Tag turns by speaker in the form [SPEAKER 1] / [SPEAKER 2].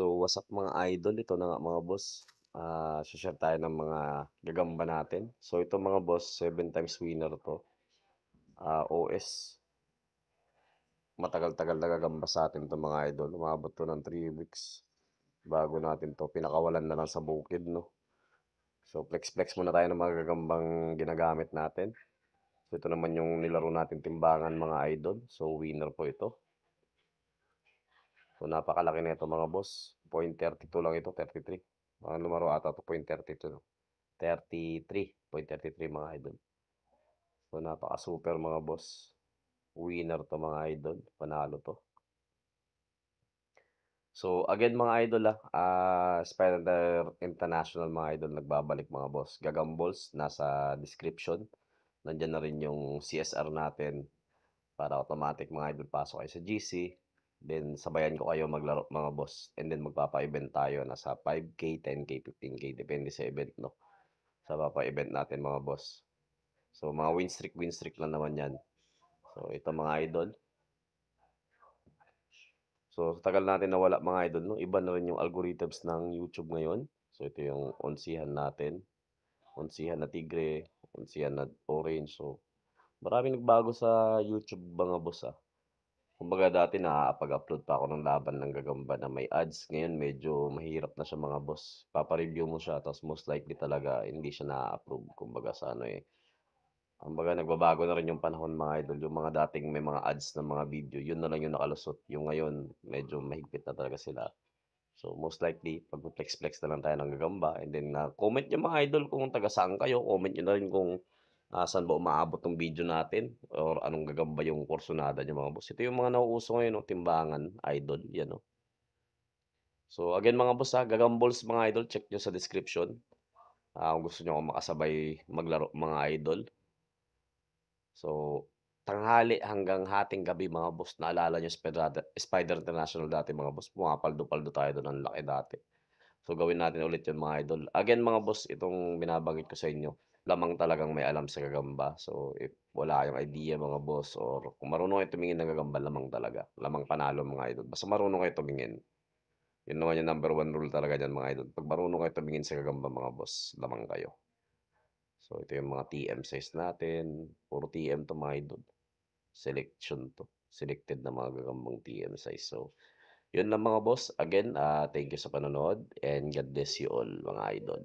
[SPEAKER 1] So, what's up mga idol? Ito na nga mga boss. Share tayo ng mga gagamba natin. So, ito mga boss, 7 times winner to. OS. Matagal-tagal na gagamba sa atin to mga idol. Umabot to ng 3 weeks. Bago natin to. Pinakawalan na lang sa bukid, no? So, flex-flex muna tayo ng mga gagambang ginagamit natin. So, ito naman yung nilaro natin timbangan mga idol. So, winner po ito. So, napakalaki na ito mga boss. 0.32 lang ito, 33. Mga numero ata to 0.32. 33.33 mga idol. So, napaka-super mga boss. Winner to mga idol. Panalo to. So, again mga idol Spider International mga idol nagbabalik mga boss. Gagambles, nasa description. Nandiyan na rin yung CSR natin para automatic mga idol pasok kayo sa GC. Then, sabayan ko kayo maglaro mga boss. And then, magpapa-event tayo. Nasa 5K, 10K, 15K. Depende sa event, no? Sa papa-event natin mga boss. So, mga win streak lang naman yan. So, ito mga idol. So, sa tagal natin nawala mga idol, no? Iba na rin yung algorithms ng YouTube ngayon. So, ito yung onsihan natin. Onsihan na tigre, onsihan na orange. So, maraming nagbago sa YouTube mga boss Kumbaga dati nakakapag-upload pa ako ng laban ng gagamba na may ads. Ngayon medyo mahirap na siya mga boss. Papa-review mo siya tapos most likely talaga hindi siya na-approve. Kumbaga sa kumbaga nagbabago na rin yung panahon mga idol. Yung mga dating may mga ads ng mga video, yun na lang yung nakalusot. Yung ngayon, medyo mahigpit na talaga sila. So most likely, pag-flex-flex na lang tayo ng gagamba. And then comment nyo mga idol kung taga saan kayo. Comment nyo na rin kung saan ba umaabot ng video natin or anong gagamba yung kursunada nyo mga boss. Ito yung mga nauuso ngayon, no? Timbangan, idol, yan no. So again mga boss gagambles mga idol, check nyo sa description. Kung gusto nyo akong makasabay maglaro mga idol. So, tanghali hanggang hating gabi mga boss, naalala niyo Spider International dati mga boss, pumapaldo-paldo tayo do'n, ang laki dati. So, gawin natin ulit 'yun mga idol. Again mga boss, itong binabanggit ko sa inyo, lamang talagang may alam sa gagamba. So, if wala kayong idea mga boss or kung marunong kayo tumingin ng gagamba, lamang talaga. Lamang panalo mga idol. Basta marunong kayo tumingin. 'Yun naman yung number one rule talaga diyan mga idol. 'Pag marunong kayo tumingin sa gagamba mga boss, lamang kayo. So, ito yung mga TM size natin. Puro TM 'to mga idol. Selection 'to, selected na mga gagambang TM size. So, yun lang mga boss. Again, thank you sa panonood and God bless you all mga idol.